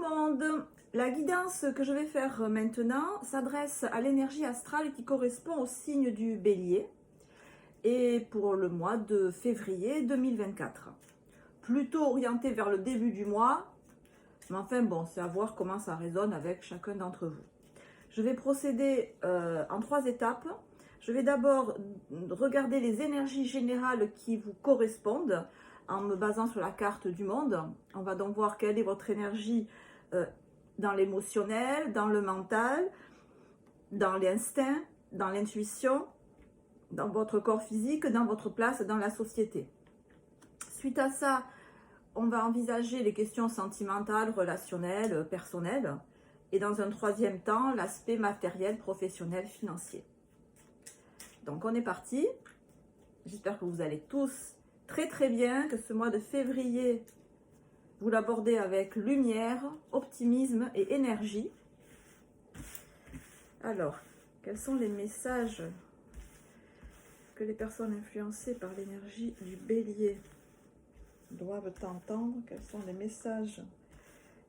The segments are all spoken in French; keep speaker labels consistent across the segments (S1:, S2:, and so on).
S1: monde, la guidance que je vais faire maintenant s'adresse à l'énergie astrale qui correspond au signe du Bélier et pour le mois de février 2024. Plutôt orienté vers le début du mois, mais enfin bon, c'est à voir comment ça résonne avec chacun d'entre vous. Je vais procéder en 3 étapes. Je vais d'abord regarder les énergies générales qui vous correspondent en me basant sur la carte du monde. On va donc voir quelle est votre énergie dans l'émotionnel, dans le mental, dans l'instinct, dans l'intuition, dans votre corps physique, dans votre place dans la société. Suite à ça, on va envisager les questions sentimentales, relationnelles, personnelles. Et dans un troisième temps, l'aspect matériel, professionnel, financier. Donc on est parti. J'espère que vous allez tous très très bien, que ce mois de février, vous l'abordez avec lumière, optimisme et énergie. Alors, quels sont les messages que les personnes influencées par l'énergie du Bélier doivent entendre? Quels sont les messages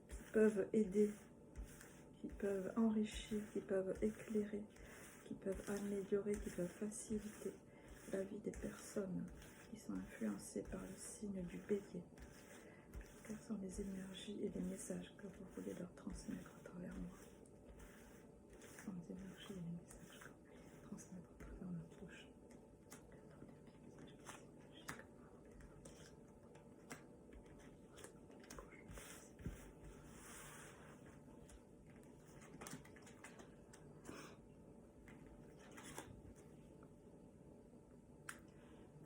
S1: qui peuvent aider, qui peuvent enrichir, qui peuvent éclairer, qui peuvent améliorer, qui peuvent faciliter la vie des personnes qui sont influencées par le signe du Bélier? Quelles sont les énergies et les messages que vous voulez leur transmettre à travers moi? Quelles sont les énergies et les messages que vous voulez transmettre à travers ma bouche?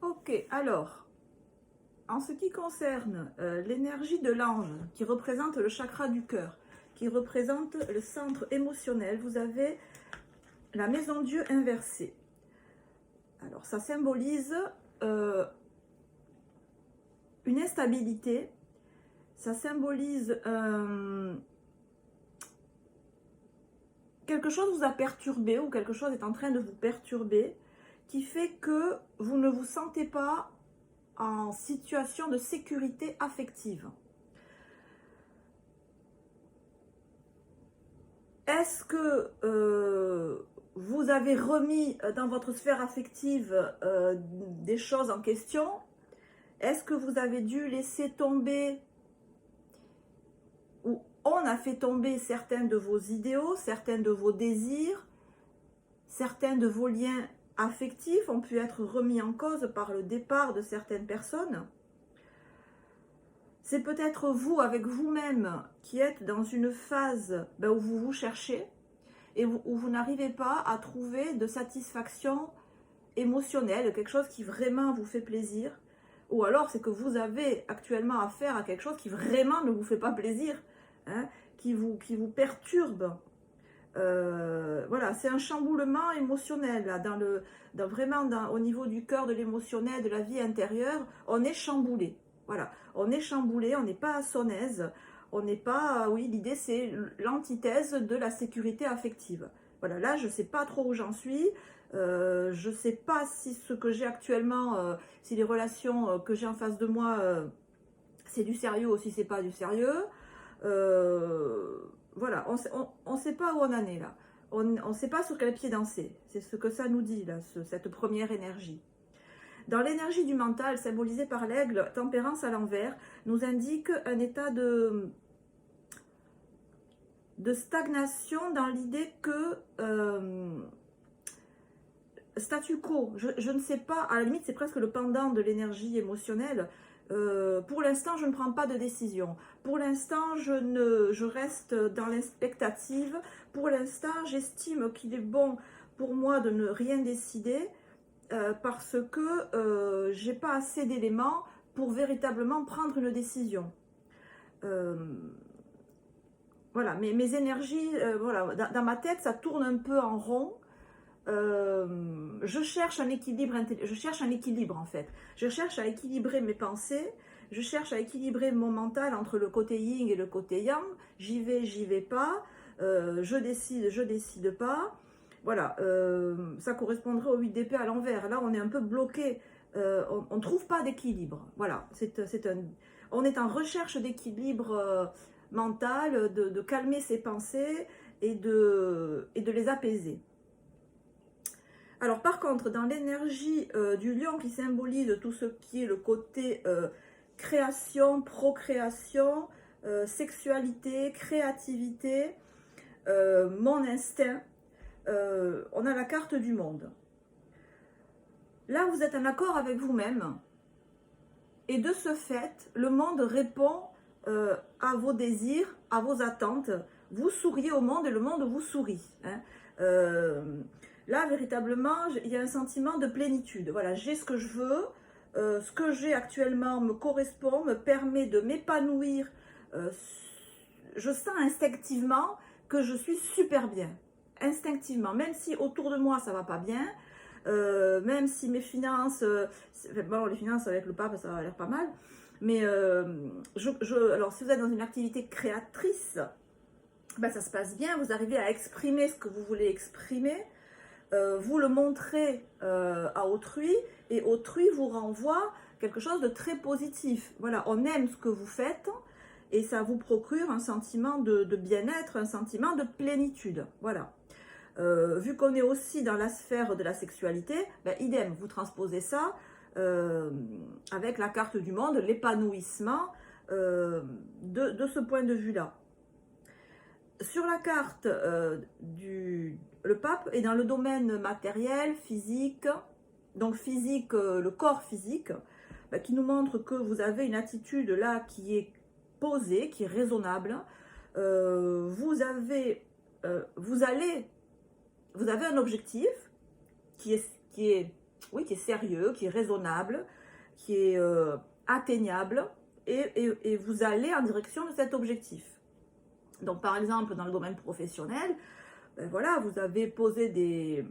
S1: Ok, alors, en ce qui concerne l'énergie de l'ange, qui représente le chakra du cœur, qui représente le centre émotionnel, vous avez la maison Dieu inversée. Alors, ça symbolise une instabilité, ça symbolise quelque chose vous a perturbé ou quelque chose est en train de vous perturber, qui fait que vous ne vous sentez pas en situation de sécurité affective. Est-ce que vous avez remis dans votre sphère affective des choses en question? Est-ce que vous avez dû laisser tomber ou on a fait tomber certains de vos idéaux, certains de vos désirs, certains de vos liens affectifs ont pu être remis en cause par le départ de certaines personnes? C'est peut-être vous, avec vous-même, qui êtes dans une phase où vous vous cherchez et où vous n'arrivez pas à trouver de satisfaction émotionnelle, quelque chose qui vraiment vous fait plaisir. Ou alors c'est que vous avez actuellement affaire à quelque chose qui vraiment ne vous fait pas plaisir, hein, qui vous perturbe. Voilà, c'est un chamboulement émotionnel là, au niveau du cœur, de l'émotionnel, de la vie intérieure, on est chamboulé. Voilà, on est chamboulé, on n'est pas à son aise, on n'est pas, oui, l'idée c'est l'antithèse de la sécurité affective. Voilà, là je ne sais pas trop où j'en suis, je ne sais pas si ce que j'ai actuellement, si les relations que j'ai en face de moi, c'est du sérieux ou si c'est pas du sérieux. Voilà, on ne sait pas où on en est là. On ne sait pas sur quel pied danser. C'est ce que ça nous dit, là, cette première énergie. Dans l'énergie du mental, symbolisée par l'aigle, tempérance à l'envers, nous indique un état de stagnation dans l'idée que statu quo, je ne sais pas, à la limite c'est presque le pendant de l'énergie émotionnelle. Pour l'instant, je ne prends pas de décision. Pour l'instant, je reste dans l'expectative. Pour l'instant, j'estime qu'il est bon pour moi de ne rien décider parce que j'ai pas assez d'éléments pour véritablement prendre une décision. Voilà, mes énergies, voilà, dans ma tête, ça tourne un peu en rond. Je cherche un équilibre en fait. Je cherche à équilibrer mes pensées, je cherche à équilibrer mon mental entre le côté yin et le côté yang. J'y vais pas, je décide pas. Voilà, ça correspondrait au 8 d'épée à l'envers. Là, on est un peu bloqué, on ne trouve pas d'équilibre. Voilà, on est en recherche d'équilibre mentale, de calmer ses pensées et de les apaiser. Alors par contre, dans l'énergie du lion qui symbolise tout ce qui est le côté création, procréation, sexualité, créativité, mon instinct, on a la carte du monde. Là, vous êtes en accord avec vous-même. Et de ce fait, le monde répond à vos désirs, à vos attentes. Vous souriez au monde et le monde vous sourit. Hein. Là, véritablement, il y a un sentiment de plénitude. Voilà, j'ai ce que je veux. Ce que j'ai actuellement me correspond, me permet de m'épanouir. Je sens instinctivement que je suis super bien. Instinctivement, même si autour de moi ça va pas bien, même si mes finances, bon, les finances avec le pape ça a l'air pas mal, mais alors si vous êtes dans une activité créatrice, ben, ça se passe bien, vous arrivez à exprimer ce que vous voulez exprimer, vous le montrez à autrui, et autrui vous renvoie quelque chose de très positif. Voilà, on aime ce que vous faites, et ça vous procure un sentiment de bien-être, un sentiment de plénitude. Voilà. Vu qu'on est aussi dans la sphère de la sexualité, ben, idem, vous transposez ça avec la carte du monde, l'épanouissement de ce point de vue-là. Sur la carte, le pape est dans le domaine matériel, physique, donc physique, le corps physique, ben, qui nous montre que vous avez une attitude là qui est posée, qui est raisonnable. Vous avez un objectif qui est sérieux, qui est raisonnable, qui est atteignable, et vous allez en direction de cet objectif. Donc par exemple, dans le domaine professionnel, ben voilà, vous avez posé des...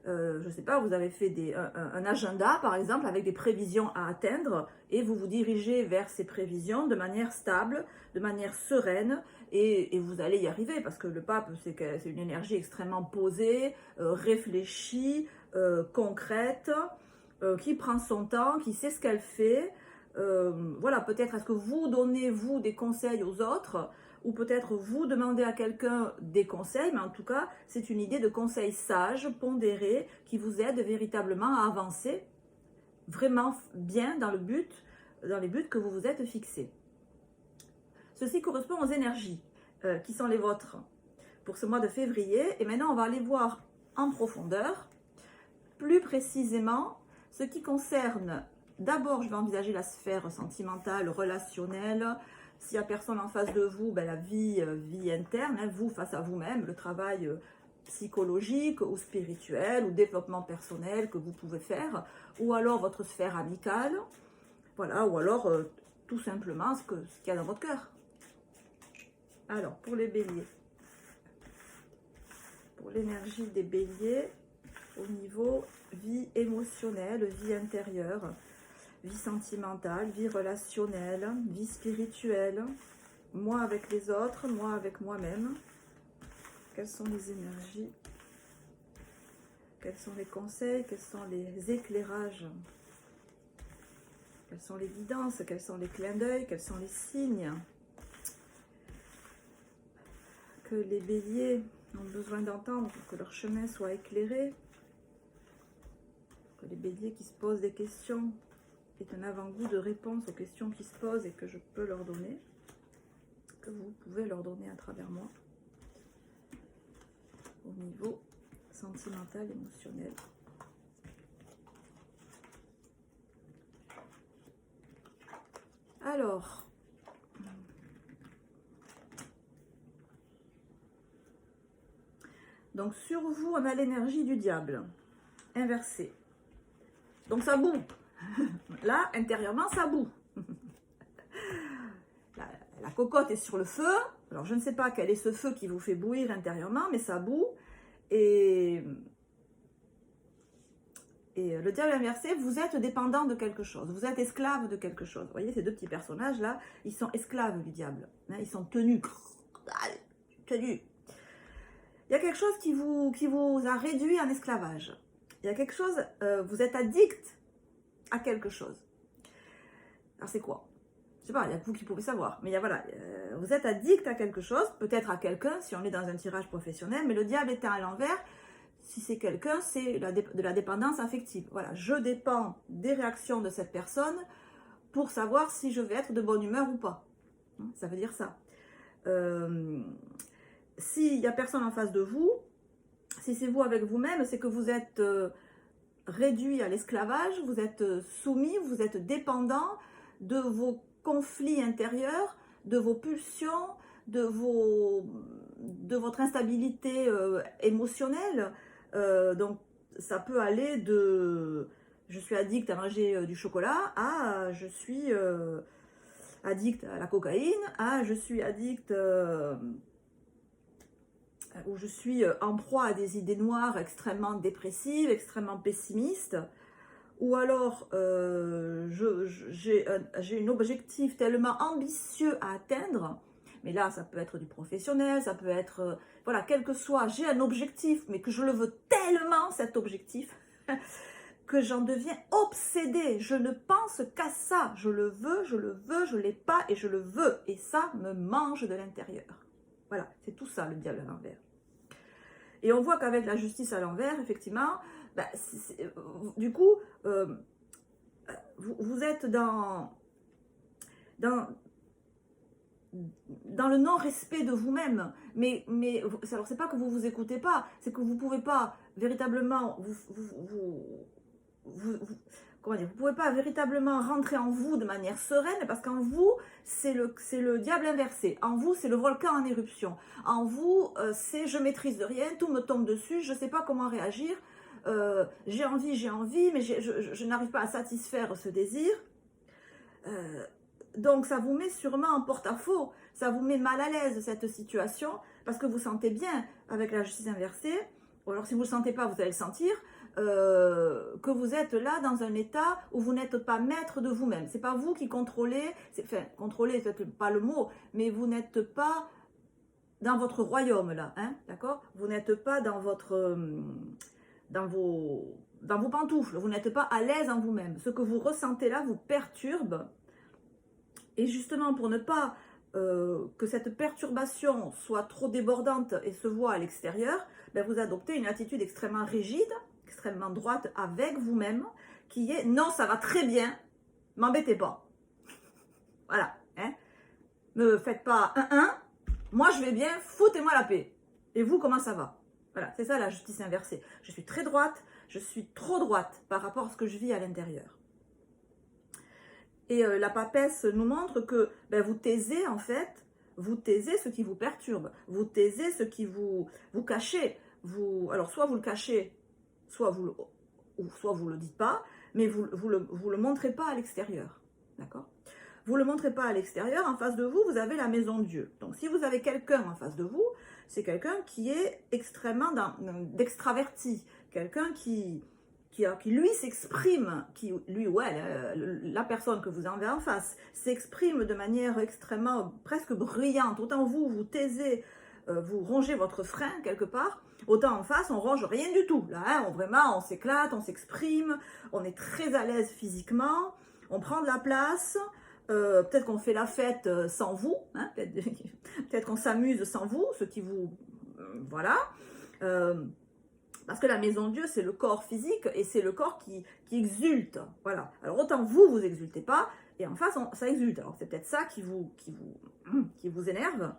S1: je sais pas, vous avez fait un agenda par exemple avec des prévisions à atteindre, et vous vous dirigez vers ces prévisions de manière stable, de manière sereine, et vous allez y arriver, parce que le pape c'est une énergie extrêmement posée, réfléchie, concrète, qui prend son temps, qui sait ce qu'elle fait. Voilà, peut-être est-ce que vous donnez vous des conseils aux autres, ou peut-être vous demandez à quelqu'un des conseils, mais en tout cas, c'est une idée de conseil sage, pondéré, qui vous aide véritablement à avancer vraiment bien dans les buts que vous vous êtes fixés. Ceci correspond aux énergies qui sont les vôtres pour ce mois de février. Et maintenant, on va aller voir en profondeur, plus précisément, ce qui concerne, d'abord, je vais envisager la sphère sentimentale, relationnelle. S'il n'y a personne en face de vous, ben, la vie interne, hein, vous face à vous-même, le travail psychologique ou spirituel ou développement personnel que vous pouvez faire, ou alors votre sphère amicale, voilà, ou alors tout simplement ce qu'il y a dans votre cœur. Alors, pour les béliers, pour l'énergie des béliers, au niveau vie émotionnelle, vie intérieure, vie sentimentale, vie relationnelle, vie spirituelle, moi avec les autres, moi avec moi-même. Quelles sont les énergies? Quels sont les conseils? Quels sont les éclairages? Quelles sont les guidances? Quels sont les clins d'œil? Quels sont les signes que les béliers ont besoin d'entendre pour que leur chemin soit éclairé? Que les béliers qui se posent des questions est un avant-goût de réponse aux questions qui se posent et que je peux leur donner, que vous pouvez leur donner à travers moi, au niveau sentimental, émotionnel. Alors, donc sur vous, on a l'énergie du diable, inversée. Donc ça boue. Là, intérieurement, ça boue. La cocotte est sur le feu. Alors, je ne sais pas quel est ce feu qui vous fait bouillir intérieurement, mais ça boue. Et le diable inversé, vous êtes dépendant de quelque chose. Vous êtes esclave de quelque chose. Vous voyez, ces deux petits personnages-là, ils sont esclaves du diable. Ils sont tenus. Tenus. Il y a quelque chose qui vous a réduit en esclavage. Il y a quelque chose, vous êtes addict à quelque chose. Alors c'est quoi? sais pas, il y a que vous qui pouvez savoir. Mais voilà, vous êtes addict à quelque chose, peut-être à quelqu'un, si on est dans un tirage professionnel, mais le diable étant à l'envers, si c'est quelqu'un, c'est de la dépendance affective. Voilà, je dépends des réactions de cette personne pour savoir si je vais être de bonne humeur ou pas. Ça veut dire ça. S'il n'y a personne en face de vous, si c'est vous avec vous-même, c'est que vous êtes réduit à l'esclavage, vous êtes soumis, vous êtes dépendant de vos conflits intérieurs, de vos pulsions, de votre instabilité émotionnelle. Donc ça peut aller de je suis addict à manger du chocolat à je suis addict à la cocaïne, à je suis addict où je suis en proie à des idées noires extrêmement dépressives, extrêmement pessimistes, ou alors j'ai un objectif tellement ambitieux à atteindre, mais là ça peut être du professionnel, ça peut être, voilà, quel que soit, j'ai un objectif, mais que je le veux tellement cet objectif, que j'en deviens obsédée, je ne pense qu'à ça, je le veux, je l'ai pas et je le veux, et ça me mange de l'intérieur. Voilà, c'est tout ça le diable à l'envers. Et on voit qu'avec la justice à l'envers, effectivement, ben, du coup, vous êtes dans le non-respect de vous-même. Mais alors, c'est pas que vous vous écoutez pas, c'est que vous pouvez pas véritablement comment dire, vous pouvez pas véritablement rentrer en vous de manière sereine, parce qu'en vous, c'est le diable inversé. En vous, c'est le volcan en éruption. En vous, c'est je maîtrise de rien, tout me tombe dessus, je sais pas comment réagir, j'ai envie, mais je n'arrive pas à satisfaire ce désir. Donc ça vous met sûrement en porte-à-faux, ça vous met mal à l'aise cette situation, parce que vous sentez bien avec la justice inversée, ou alors si vous ne le sentez pas, vous allez le sentir, que vous êtes là dans un état où vous n'êtes pas maître de vous-même. C'est pas vous qui contrôlez, enfin contrôler c'est peut-être pas le mot, mais vous n'êtes pas dans votre royaume là, hein, d'accord? Vous n'êtes pas dans vos pantoufles, vous n'êtes pas à l'aise en vous-même. Ce que vous ressentez là vous perturbe, et justement pour ne pas que cette perturbation soit trop débordante et se voit à l'extérieur, ben vous adoptez une attitude extrêmement rigide, extrêmement droite avec vous-même, qui est non, ça va très bien, m'embêtez pas. Voilà, hein. Me faites pas moi je vais bien, foutez-moi la paix. Et vous, comment ça va? Voilà, c'est ça la justice inversée. Je suis très droite, je suis trop droite par rapport à ce que je vis à l'intérieur. Et la papesse nous montre que ben, vous taisez en fait, vous taisez ce qui vous perturbe, vous taisez ce qui vous cachez. Alors soit vous le cachez, soit vous le dites pas, mais vous le montrez pas à l'extérieur, d'accord? Vous le montrez pas à l'extérieur. En face de vous, vous avez la maison de Dieu. Donc si vous avez quelqu'un en face de vous, c'est quelqu'un qui est extrêmement d'extraverti, quelqu'un qui lui s'exprime, la personne que vous avez en face, s'exprime de manière extrêmement, presque bruyante. Autant vous taisez, vous rongez votre frein quelque part, autant en face, on range rien du tout. Là, hein, vraiment, on s'éclate, on s'exprime, on est très à l'aise physiquement, on prend de la place, peut-être qu'on fait la fête sans vous, hein, peut-être qu'on s'amuse sans vous, ce qui vous... voilà. Parce que la maison de Dieu, c'est le corps physique et c'est le corps qui exulte. Voilà. Alors autant vous exultez pas, et en face, ça exulte. Alors c'est peut-être ça qui vous énerve.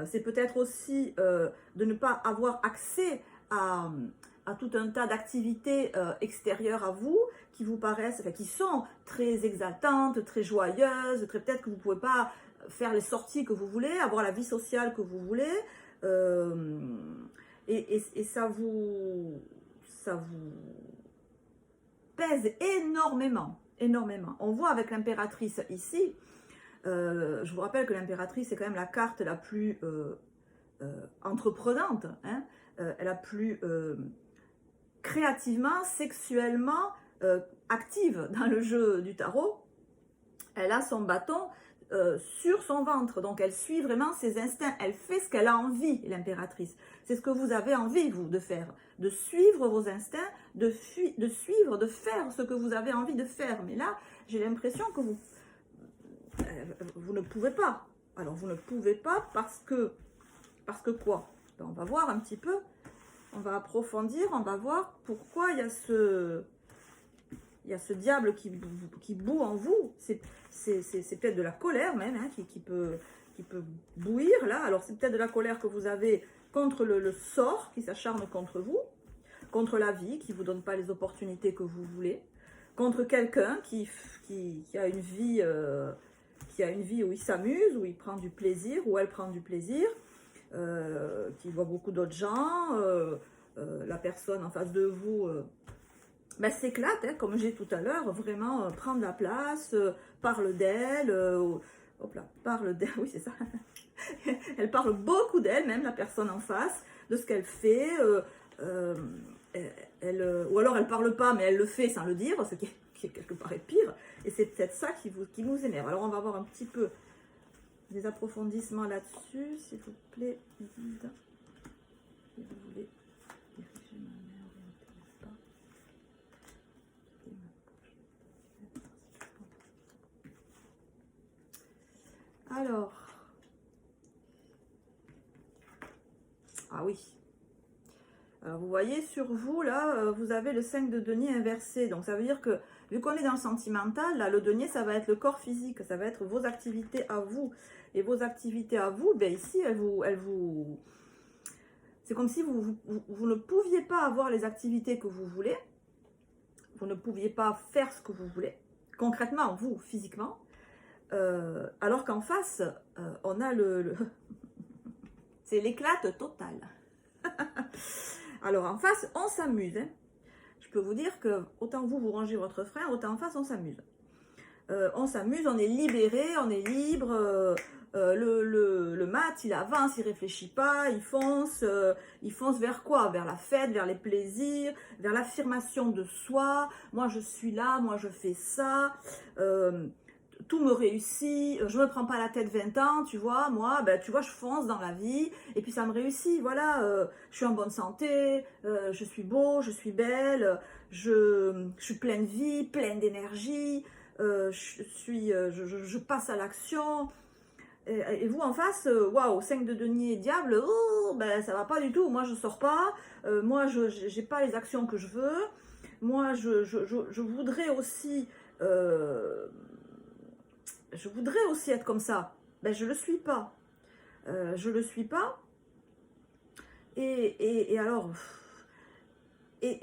S1: C'est peut-être aussi de ne pas avoir accès à tout un tas d'activités extérieures à vous qui vous paraissent, enfin, qui sont très exaltantes, très joyeuses. Peut-être que vous ne pouvez pas faire les sorties que vous voulez, avoir la vie sociale que vous voulez. Et ça vous pèse énormément, énormément. On voit avec l'impératrice ici, je vous rappelle que l'impératrice est quand même la carte la plus entreprenante, hein, la plus créativement, sexuellement active dans le jeu du tarot. Elle a son bâton sur son ventre, donc elle suit vraiment ses instincts, elle fait ce qu'elle a envie, l'impératrice. C'est ce que vous avez envie, vous, de faire, de suivre vos instincts, de faire ce que vous avez envie de faire. Mais là, j'ai l'impression que vous ne pouvez pas. Alors, vous ne pouvez pas parce que quoi? Ben, on va voir un petit peu, on va approfondir, on va voir pourquoi il y a ce diable qui bout en vous. C'est peut-être de la colère même, hein, qui peut bouillir là. Alors, c'est peut-être de la colère que vous avez contre le sort qui s'acharne contre vous, contre la vie qui ne vous donne pas les opportunités que vous voulez, contre quelqu'un qui a une vie où il s'amuse, où il prend du plaisir, où elle prend du plaisir, qui voit beaucoup d'autres gens, la personne en face de vous ben, s'éclate, hein, comme j'ai tout à l'heure, vraiment prend de la place, parle d'elle, hop là, parle d'elle, oui c'est ça, elle parle beaucoup d'elle, même la personne en face, de ce qu'elle fait, ou alors elle parle pas, mais elle le fait sans le dire, ce qui est quelque part est pire, et c'est peut-être ça qui nous énerve. Alors on va voir un petit peu des approfondissements là-dessus, s'il vous plaît, guide. Si vous voulez diriger ma mère, pas. Alors, ah oui. Alors vous voyez sur vous là, vous avez le 5 de denier inversé, donc ça veut dire que vu qu'on est dans le sentimental, là le denier ça va être le corps physique, ça va être vos activités à vous, et vos activités à vous, ben ici c'est comme si vous ne pouviez pas avoir les activités que vous voulez, vous ne pouviez pas faire ce que vous voulez, concrètement vous, physiquement, alors qu'en face, on a c'est l'éclate totale. Alors en face, on s'amuse. Hein. Je peux vous dire que autant vous rangez votre frein, autant en face, on s'amuse. On s'amuse, on est libéré, on est libre. Le mat, il avance, il réfléchit pas, il fonce vers quoi? Vers la fête, vers les plaisirs, vers l'affirmation de soi. Moi, je suis là, moi, je fais ça. Tout me réussit, je me prends pas la tête 20 ans, tu vois, moi, ben, tu vois, je fonce dans la vie, et puis ça me réussit, voilà, je suis en bonne santé, je suis beau, je suis belle, je suis pleine de vie, pleine d'énergie, je passe à l'action, et vous en face, waouh, 5 de denier, diable, oh, ben ça va pas du tout, moi je sors pas, moi je j'ai pas les actions que je veux, moi je voudrais aussi... je voudrais aussi être comme ça. Ben, je ne le suis pas. Je ne le suis pas. Et alors,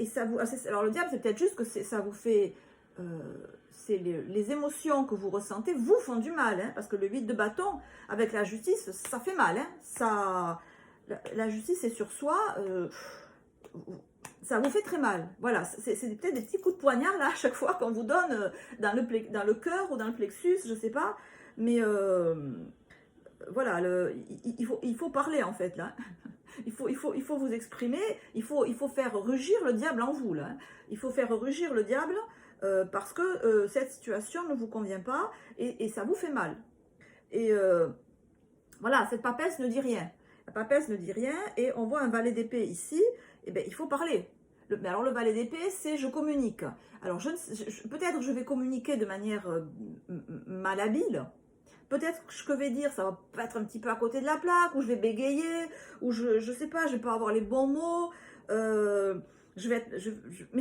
S1: ça vous... Alors le diable, c'est peut-être juste que ça vous fait... c'est les émotions que vous ressentez vous font du mal. Hein, parce que le 8 de bâton, avec la justice, ça fait mal. Hein, la justice est sur soi. Ça vous fait très mal. Voilà, c'est peut-être des petits coups de poignard là à chaque fois qu'on vous donne dans le cœur ou dans le plexus, je sais pas. Mais voilà, il faut parler en fait là. Il faut vous exprimer. Il faut faire rugir le diable en vous là. Il faut faire rugir le diable parce que cette situation ne vous convient pas et ça vous fait mal. Et voilà, cette papesse ne dit rien. La papesse ne dit rien et on voit un valet d'épée ici. Eh bien, il faut parler. Mais alors, le valet d'épée, c'est je communique. Alors, peut-être que je vais communiquer de manière malhabile. Peut-être que ce que je vais dire, ça va être un petit peu à côté de la plaque, ou je vais bégayer, ou je sais pas, je vais pas avoir les bons mots. Mais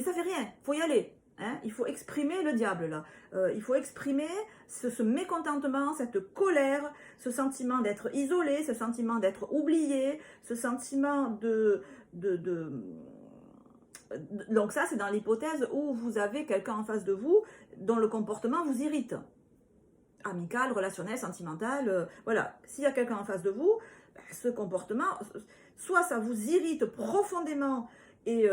S1: ça fait rien, il faut y aller. Hein, il faut exprimer le diable là. Il faut exprimer ce mécontentement, cette colère, ce sentiment d'être isolé, ce sentiment d'être oublié, ce sentiment donc ça, c'est dans l'hypothèse où vous avez quelqu'un en face de vous dont le comportement vous irrite. Amical, relationnel, sentimental, voilà. S'il y a quelqu'un en face de vous, ce comportement, soit ça vous irrite profondément et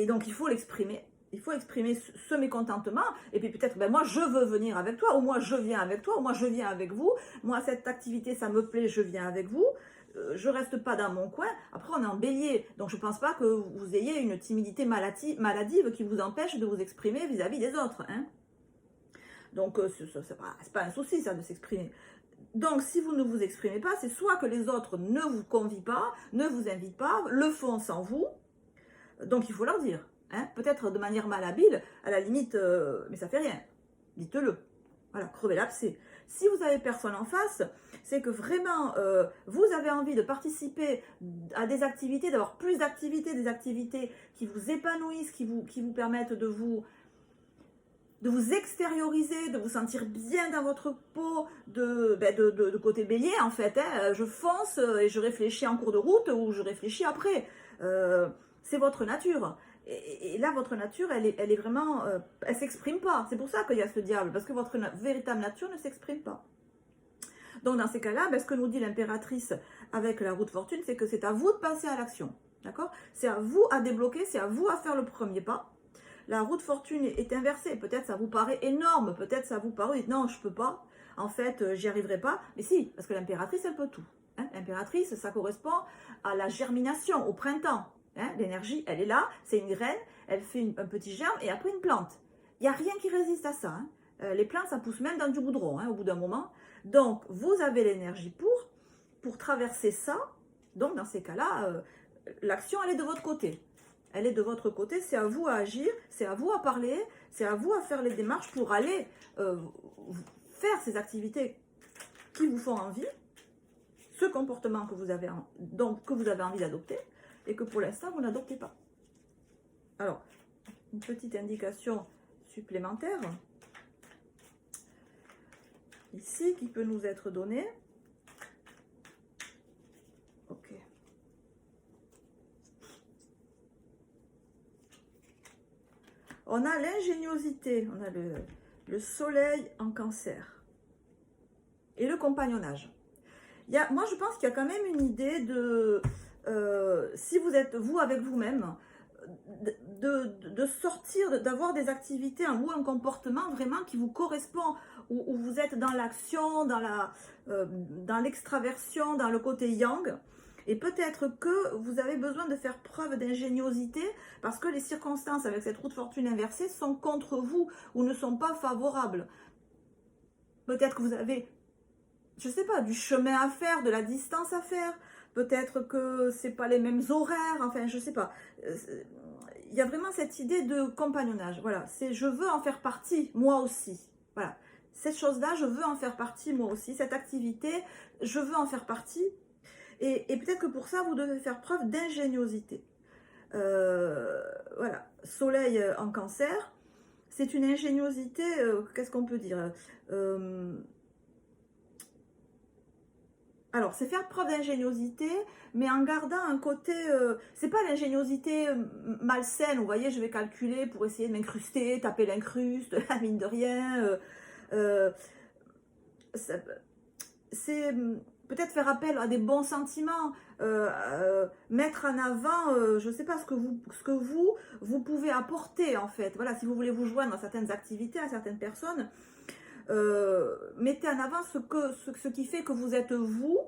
S1: donc il faut l'exprimer. Il faut exprimer ce mécontentement, et puis peut-être, ben moi je veux venir avec toi, ou moi je viens avec toi, ou moi je viens avec vous, moi cette activité ça me plaît, je viens avec vous, je reste pas dans mon coin. Après on est en bélier, donc je pense pas que vous ayez une timidité maladive qui vous empêche de vous exprimer vis-à-vis des autres. Hein. Donc c'est pas un souci ça de s'exprimer. Donc si vous ne vous exprimez pas, c'est soit que les autres ne vous convient pas, ne vous invitent pas, le font sans vous, donc il faut leur dire. Hein, peut-être de manière malhabile, à la limite, mais ça fait rien. dites-le. Voilà, crevez l'abcès. Si vous avez personne en face, c'est que vraiment, vous avez envie de participer à des activités, d'avoir plus d'activités, des activités qui vous épanouissent, qui vous permettent de vous extérioriser, de vous sentir bien dans votre peau, de côté bélier en fait. Hein. Je fonce et je réfléchis en cours de route ou je réfléchis après. C'est votre nature. Et là, votre nature, elle est vraiment... elle ne s'exprime pas. C'est pour ça qu'il y a ce diable, parce que votre véritable nature ne s'exprime pas. Donc, dans ces cas-là, ce que nous dit l'impératrice avec la roue de fortune, c'est que c'est à vous de passer à l'action. D'accord? C'est à vous à débloquer, c'est à vous à faire le premier pas. La roue de fortune est inversée. Peut-être ça vous paraît énorme, peut-être ça vous paraît, non, je ne peux pas. En fait, j'y arriverai pas. Mais si, parce que l'impératrice, elle peut tout. Hein? L'impératrice, ça correspond à la germination, au printemps. Hein, l'énergie, elle est là, c'est une graine, elle fait un petit germe et après une plante. Il n'y a rien qui résiste à ça. Hein. Les plantes, ça pousse même dans du goudron au bout d'un moment. Donc, vous avez l'énergie pour traverser ça. Donc, dans ces cas-là, l'action, elle est de votre côté. Elle est de votre côté, c'est à vous à agir, c'est à vous à parler, c'est à vous à faire les démarches pour aller faire ces activités qui vous font envie, ce comportement que vous avez envie d'adopter, et que pour l'instant, vous n'adoptez pas. Alors, une petite indication supplémentaire, ici, qui peut nous être donnée. Ok. On a l'ingéniosité, on a le soleil en cancer, et le compagnonnage. Moi, je pense qu'il y a quand même une idée de... si vous êtes vous avec vous-même, de sortir, d'avoir des activités ou un comportement vraiment qui vous correspond, où vous êtes dans l'action, dans l'extraversion, dans le côté yang. Et peut-être que vous avez besoin de faire preuve d'ingéniosité parce que les circonstances avec cette roue de fortune inversée sont contre vous ou ne sont pas favorables. Peut-être que vous avez, je ne sais pas, du chemin à faire, de la distance à faire. Peut-être que ce n'est pas les mêmes horaires, enfin, je ne sais pas. Il y a vraiment cette idée de compagnonnage. Voilà, c'est je veux en faire partie, moi aussi. Voilà, cette chose-là, je veux en faire partie, moi aussi. Cette activité, je veux en faire partie. Et peut-être que pour ça, vous devez faire preuve d'ingéniosité. Voilà, soleil en cancer, c'est une ingéniosité, qu'est-ce qu'on peut dire alors, c'est faire preuve d'ingéniosité, mais en gardant un côté... c'est pas l'ingéniosité malsaine, vous voyez, je vais calculer pour essayer de m'incruster, taper l'incruste, la mine de rien. C'est peut-être faire appel à des bons sentiments, mettre en avant, je ne sais pas, ce que vous pouvez apporter, en fait. Voilà, si vous voulez vous joindre à certaines activités, à certaines personnes... mettez en avant ce qui fait que vous êtes vous,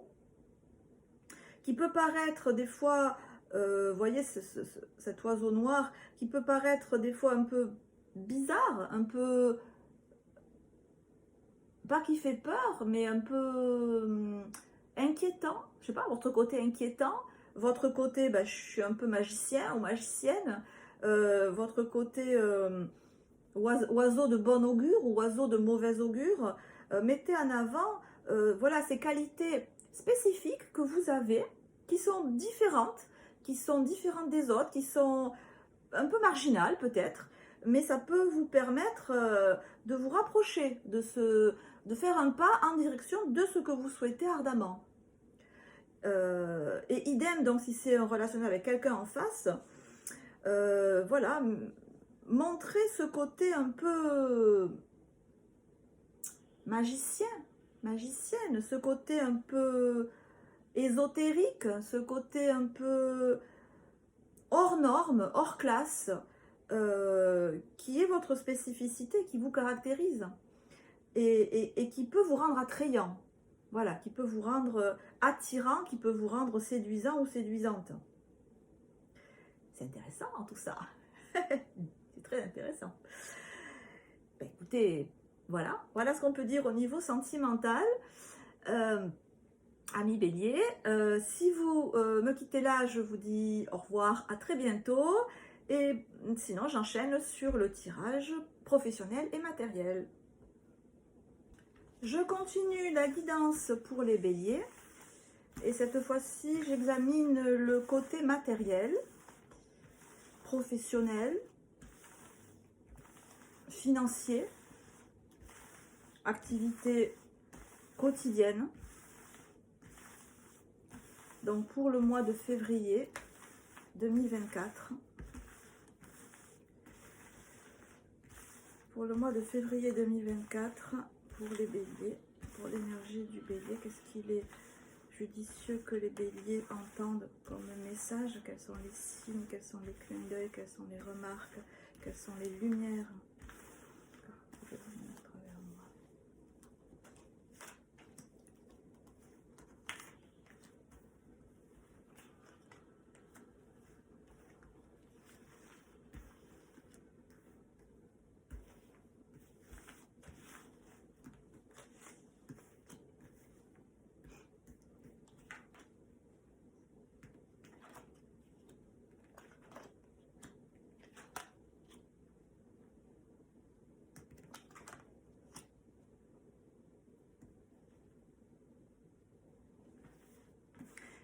S1: qui peut paraître des fois, vous voyez cet oiseau noir, qui peut paraître des fois un peu bizarre, un peu, pas qui fait peur, mais un peu inquiétant, je sais pas, votre côté inquiétant, votre côté, je suis un peu magicien ou magicienne, votre côté... oiseau de bon augure ou oiseau de mauvais augure, mettez en avant voilà, ces qualités spécifiques que vous avez, qui sont différentes des autres, qui sont un peu marginales peut-être, mais ça peut vous permettre de vous rapprocher, de faire un pas en direction de ce que vous souhaitez ardemment. Et idem, donc si c'est un relationnel avec quelqu'un en face, voilà, montrer ce côté un peu magicienne, ce côté un peu ésotérique, ce côté un peu hors norme, hors classe, qui est votre spécificité, qui vous caractérise et qui peut vous rendre attrayant, voilà, qui peut vous rendre attirant, qui peut vous rendre séduisant ou séduisante. C'est intéressant tout ça. C'est très intéressant. Écoutez, voilà ce qu'on peut dire au niveau sentimental. Amis Bélier, si vous me quittez là, je vous dis au revoir, à très bientôt. Et sinon, j'enchaîne sur le tirage professionnel et matériel. Je continue la guidance pour les béliers. Et cette fois-ci, j'examine le côté matériel, professionnel, financier, activité quotidienne. Donc pour le mois de février 2024. Pour le mois de février 2024, pour les béliers, pour l'énergie du bélier, qu'est-ce qu'il est judicieux que les béliers entendent comme message? Quels sont les signes, quels sont les clins d'œil, quelles sont les remarques, quelles sont les lumières? Je vais venir à travers moi.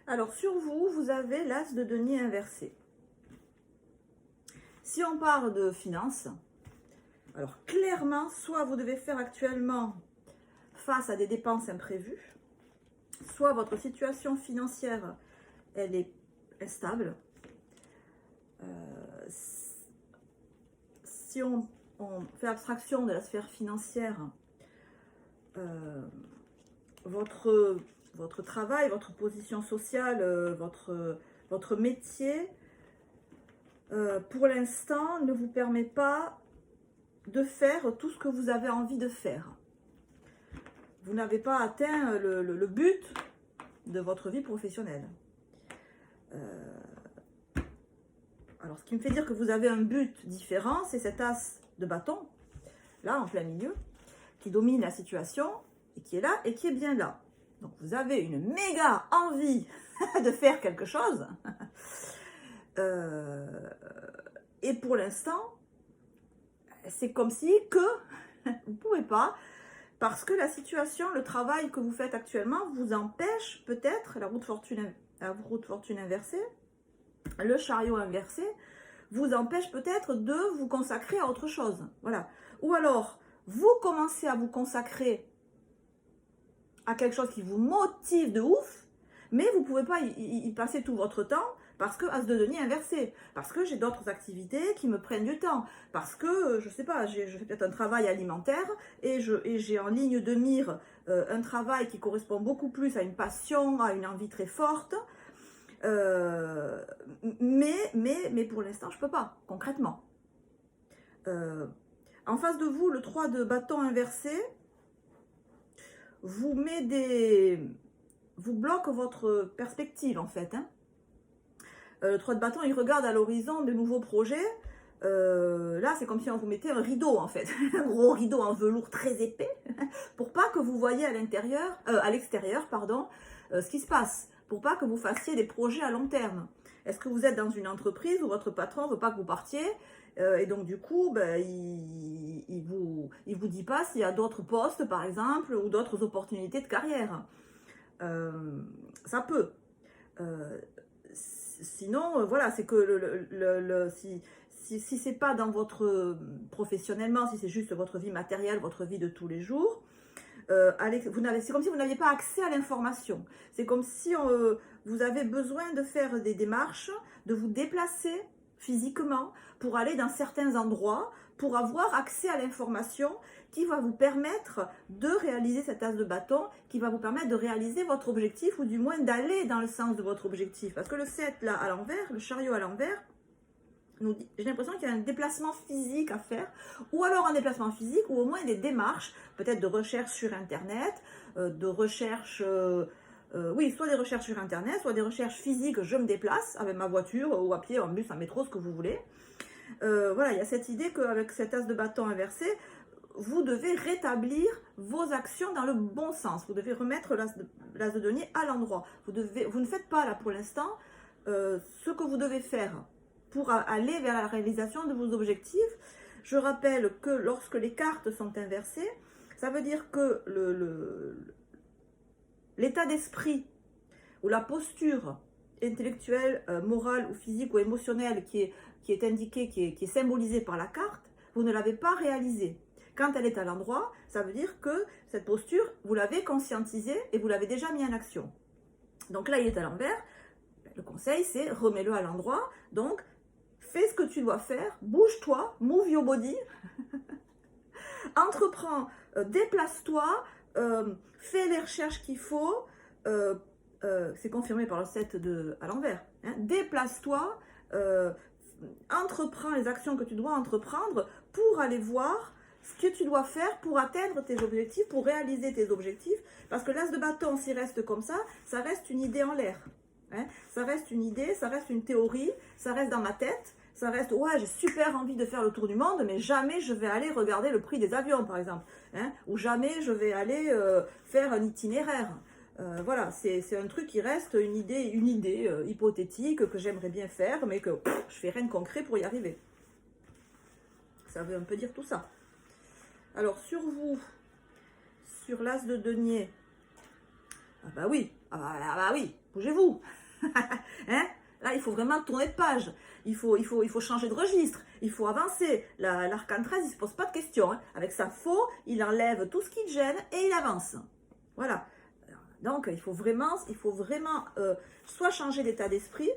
S1: Alors sur vous, vous avez l'as de denier inversé. Si on parle de finances, alors clairement, soit vous devez faire actuellement face à des dépenses imprévues, soit votre situation financière, elle est instable. Si on fait abstraction de la sphère financière, votre travail, votre position sociale, votre métier, pour l'instant, ne vous permet pas de faire tout ce que vous avez envie de faire. Vous n'avez pas atteint le but de votre vie professionnelle. Alors, ce qui me fait dire que vous avez un but différent, c'est cet as de bâton, là, en plein milieu, qui domine la situation, et qui est là, et qui est bien là. Donc, vous avez une méga envie de faire quelque chose. Et pour l'instant, c'est comme si vous ne pouvez pas, parce que la situation, le travail que vous faites actuellement vous empêche peut-être, la roue de fortune inversée, le chariot inversé, vous empêche peut-être de vous consacrer à autre chose. Voilà. Ou alors, vous commencez à vous consacrer à quelque chose qui vous motive de ouf, mais vous ne pouvez pas y passer tout votre temps parce que as de denier inversé, parce que j'ai d'autres activités qui me prennent du temps, parce que, je ne sais pas, je fais peut-être un travail alimentaire et j'ai en ligne de mire un travail qui correspond beaucoup plus à une passion, à une envie très forte, mais pour l'instant, je ne peux pas, concrètement. En face de vous, le 3 de bâton inversé vous bloque votre perspective, en fait. Hein. Le 3 de bâton, il regarde à l'horizon de nouveaux projets. Là, c'est comme si on vous mettait un rideau, en fait. Un gros rideau en velours très épais, pour pas que vous voyiez à l'extérieur, ce qui se passe. Pour pas que vous fassiez des projets à long terme. Est-ce que vous êtes dans une entreprise où votre patron ne veut pas que vous partiez et donc du coup, il vous dit pas s'il y a d'autres postes, par exemple, ou d'autres opportunités de carrière. Ça peut. Sinon, voilà, c'est que si c'est pas dans votre professionnellement, si c'est juste votre vie matérielle, votre vie de tous les jours, c'est comme si vous n'aviez pas accès à l'information. C'est comme si vous avez besoin de faire des démarches, de vous déplacer physiquement pour aller dans certains endroits, pour avoir accès à l'information qui va vous permettre de réaliser cet as de bâton, qui va vous permettre de réaliser votre objectif, ou du moins d'aller dans le sens de votre objectif. Parce que le 7 là à l'envers, le chariot à l'envers, j'ai l'impression qu'il y a un déplacement physique à faire, ou alors un déplacement physique, ou au moins des démarches, peut-être de recherche sur Internet, de recherche, soit des recherches sur Internet, soit des recherches physiques, je me déplace avec ma voiture, ou à pied, en bus, en métro, ce que vous voulez. Voilà, il y a cette idée qu'avec cet as de bâton inversé, vous devez rétablir vos actions dans le bon sens. Vous devez remettre l'as de denier à l'endroit. Vous ne faites pas là pour l'instant ce que vous devez faire pour aller vers la réalisation de vos objectifs. Je rappelle que lorsque les cartes sont inversées, Ça veut dire que l'état d'esprit ou la posture intellectuelle, morale ou physique ou émotionnelle qui est indiquée, qui est symbolisée par la carte, vous ne l'avez pas réalisée. Quand elle est à l'endroit, ça veut dire que cette posture, vous l'avez conscientisée et vous l'avez déjà mis en action. Donc là, il est à l'envers. Le conseil, c'est remets-le à l'endroit. Donc, fais ce que tu dois faire, bouge-toi, move your body, entreprends, déplace-toi, fais les recherches qu'il faut. C'est confirmé par le 7 à l'envers. Hein. Déplace-toi, entreprends les actions que tu dois entreprendre pour aller voir ce que tu dois faire pour atteindre tes objectifs, pour réaliser tes objectifs. Parce que l'as de bâton, s'il reste comme ça reste une idée en l'air. Hein. Ça reste une idée, ça reste une théorie, ça reste dans ma tête. Ça reste, ouais, j'ai super envie de faire le tour du monde, mais jamais je vais aller regarder le prix des avions, par exemple. Hein, ou jamais je vais aller faire un itinéraire. Voilà, c'est un truc qui reste une idée hypothétique que j'aimerais bien faire, mais que je fais rien de concret pour y arriver. Ça veut un peu dire tout ça. Alors, sur vous, sur l'as de denier, ah bah oui, bougez-vous. Hein? Là, il faut vraiment tourner de page. Il faut changer de registre. Il faut avancer. L'arcane 13, il ne se pose pas de questions. Hein. Avec sa faux, il enlève tout ce qui le gêne et il avance. Voilà. Donc, il faut vraiment soit changer d'état d'esprit,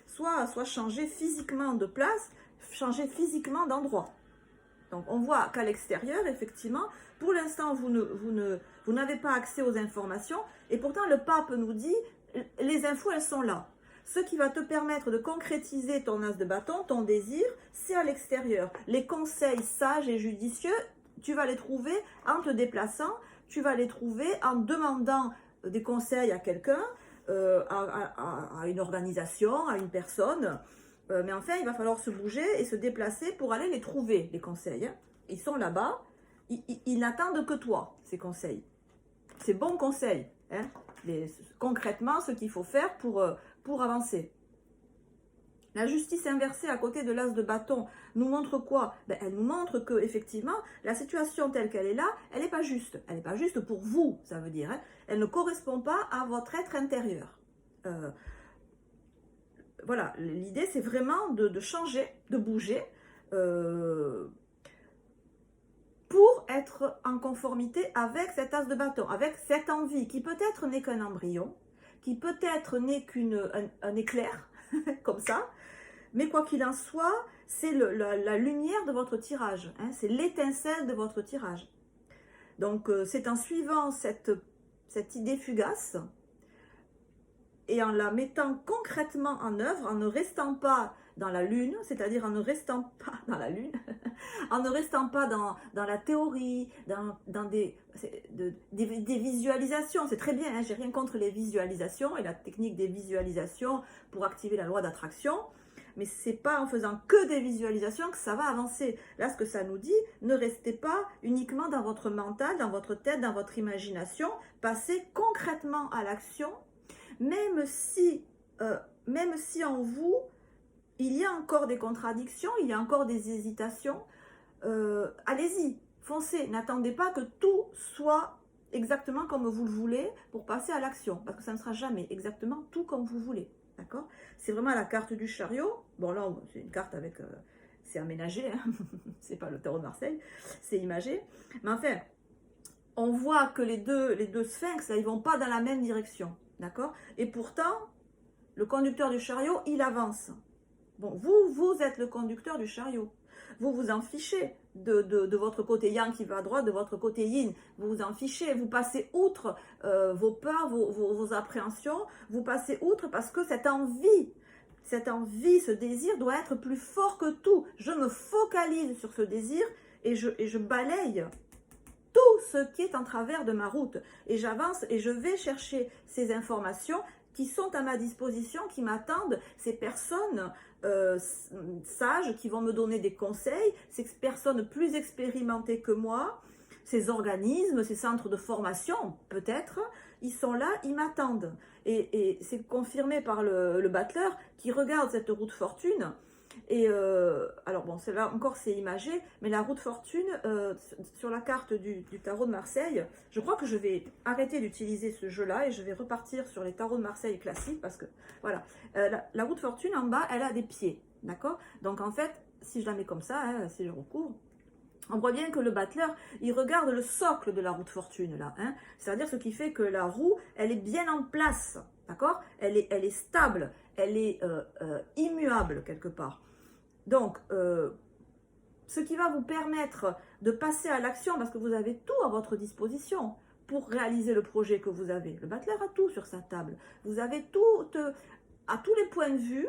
S1: soit changer physiquement de place, changer physiquement d'endroit. Donc, on voit qu'à l'extérieur, effectivement, pour l'instant, vous n'avez pas accès aux informations. Et pourtant, le pape nous dit, les infos, elles sont là. Ce qui va te permettre de concrétiser ton as de bâton, ton désir, c'est à l'extérieur. Les conseils sages et judicieux, tu vas les trouver en te déplaçant, tu vas les trouver en demandant des conseils à quelqu'un, à une organisation, à une personne. Mais enfin, il va falloir se bouger et se déplacer pour aller les trouver, les conseils. Ils sont là-bas, ils n'attendent que toi, ces conseils. Ces bons conseils. Hein. Concrètement, ce qu'il faut faire pour avancer. La justice inversée à côté de l'as de bâton nous montre quoi? Ben, elle nous montre que effectivement, la situation telle qu'elle est là, elle n'est pas juste. Elle n'est pas juste pour vous, ça veut dire. Hein. Elle ne correspond pas à votre être intérieur. Voilà, l'idée c'est vraiment de changer, de bouger, pour être en conformité avec cet as de bâton, avec cette envie qui peut-être n'est qu'un embryon, qui peut-être n'est qu'un éclair, comme ça, mais quoi qu'il en soit, c'est la lumière de votre tirage, hein, c'est l'étincelle de votre tirage. Donc c'est en suivant cette idée fugace et en la mettant concrètement en œuvre, en ne restant pas dans la lune, c'est-à-dire en ne restant pas dans la lune, en ne restant pas dans la théorie, dans des visualisations. C'est très bien, hein, j'ai rien contre les visualisations et la technique des visualisations pour activer la loi d'attraction, mais c'est pas en faisant que des visualisations que ça va avancer. Là, ce que ça nous dit, ne restez pas uniquement dans votre mental, dans votre tête, dans votre imagination, passez concrètement à l'action, même si en vous, il y a encore des contradictions, il y a encore des hésitations, allez-y, foncez, n'attendez pas que tout soit exactement comme vous le voulez pour passer à l'action, parce que ça ne sera jamais exactement tout comme vous voulez, d'accord? C'est vraiment la carte du chariot, bon là c'est une carte avec, c'est aménagé, hein. C'est pas le tarot de Marseille, c'est imagé, mais enfin, on voit que les deux sphinx, là, ils vont pas dans la même direction, d'accord? Et pourtant, le conducteur du chariot, il avance. Bon, vous êtes le conducteur du chariot. Vous vous en fichez de votre côté yang qui va à droite, de votre côté yin. Vous vous en fichez. Vous passez outre vos peurs, vos appréhensions. Vous passez outre parce que cette envie, ce désir doit être plus fort que tout. Je me focalise sur ce désir et je balaye tout ce qui est en travers de ma route. Et j'avance et je vais chercher ces informations qui sont à ma disposition, qui m'attendent, ces personnes sages qui vont me donner des conseils, ces personnes plus expérimentées que moi, ces organismes, ces centres de formation, peut-être, ils sont là, ils m'attendent. Et c'est confirmé par le battleur qui regarde cette roue de fortune Et alors bon, là encore c'est imagé, mais la roue de fortune, sur la carte du tarot de Marseille, je crois que je vais arrêter d'utiliser ce jeu-là et je vais repartir sur les tarots de Marseille classiques parce que, voilà, la roue de fortune en bas, elle a des pieds, d'accord? Donc en fait, si je la mets comme ça, hein, si je recouvre, on voit bien que le battleur, il regarde le socle de la roue de fortune, là, hein, c'est-à-dire ce qui fait que la roue, elle est bien en place, d'accord? Elle est stable, elle est immuable quelque part. Donc, ce qui va vous permettre de passer à l'action, parce que vous avez tout à votre disposition pour réaliser le projet que vous avez. Le battleur a tout sur sa table. Vous avez tout, à tous les points de vue,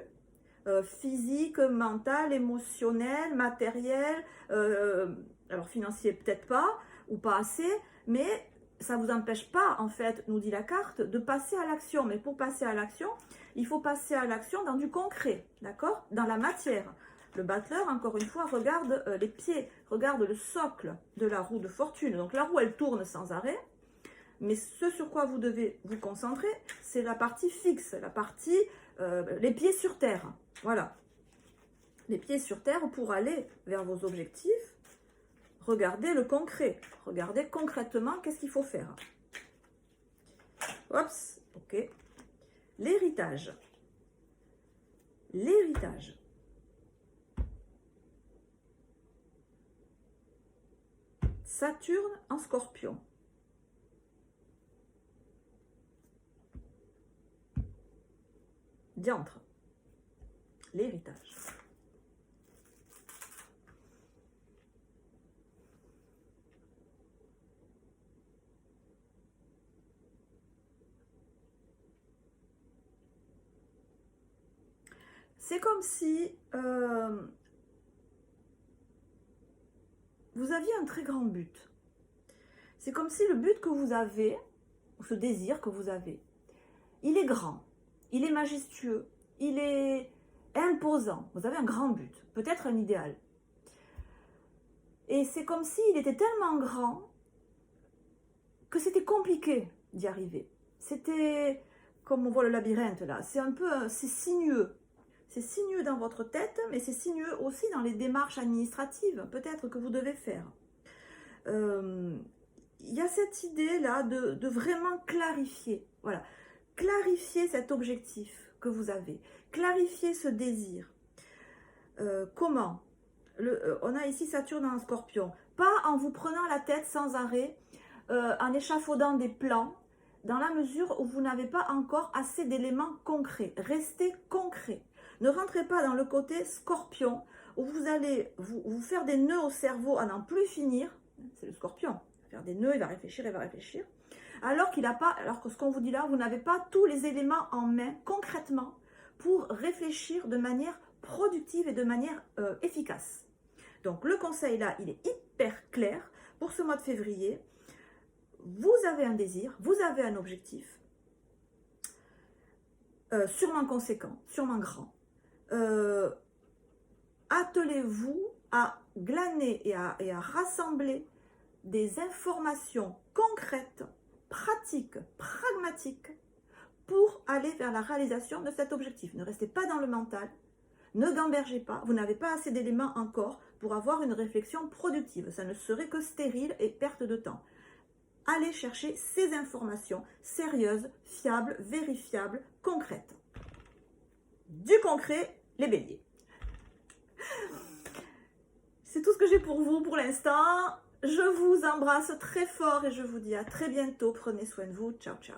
S1: physique, mental, émotionnel, matériel, alors financier peut-être pas, ou pas assez, mais ça ne vous empêche pas, en fait, nous dit la carte, de passer à l'action. Mais pour passer à l'action, il faut passer à l'action dans du concret, d'accord? Dans la matière. Le battleur, encore une fois, regarde les pieds, regarde le socle de la roue de fortune. Donc la roue, elle tourne sans arrêt, mais ce sur quoi vous devez vous concentrer, c'est la partie fixe, la partie, les pieds sur terre. Voilà. Les pieds sur terre pour aller vers vos objectifs. Regardez le concret. Regardez concrètement qu'est-ce qu'il faut faire. Oups, ok. L'héritage. L'héritage. Saturne en Scorpion. Diantre. L'héritage. C'est comme si vous aviez un très grand but. C'est comme si le but que vous avez, ou ce désir que vous avez, il est grand, il est majestueux, il est imposant. Vous avez un grand but, peut-être un idéal. Et c'est comme s'il était tellement grand que c'était compliqué d'y arriver. C'était, comme on voit le labyrinthe là, c'est un peu, c'est sinueux. C'est sinueux dans votre tête, mais c'est sinueux aussi dans les démarches administratives, peut-être que vous devez faire. Il y a cette idée-là de vraiment clarifier, voilà, clarifier cet objectif que vous avez, clarifier ce désir. Comment? On a ici Saturne en Scorpion. Pas en vous prenant la tête sans arrêt, en échafaudant des plans, dans la mesure où vous n'avez pas encore assez d'éléments concrets. Restez concret. Ne rentrez pas dans le côté Scorpion, où vous allez vous faire des nœuds au cerveau à n'en plus finir. C'est le Scorpion. Faire des nœuds, il va réfléchir, alors que ce qu'on vous dit là, vous n'avez pas tous les éléments en main concrètement pour réfléchir de manière productive et de manière efficace. Donc le conseil là, il est hyper clair pour ce mois de février. Vous avez un désir, vous avez un objectif, sûrement conséquent, sûrement grand. Attelez-vous à glaner et à rassembler des informations concrètes, pratiques, pragmatiques pour aller vers la réalisation de cet objectif. Ne restez pas dans le mental, ne gambergez pas, vous n'avez pas assez d'éléments encore pour avoir une réflexion productive. Ça ne serait que stérile et perte de temps. Allez chercher ces informations sérieuses, fiables, vérifiables, concrètes. Du concret, les béliers. C'est tout ce que j'ai pour vous pour l'instant. Je vous embrasse très fort et je vous dis à très bientôt. Prenez soin de vous. Ciao, ciao.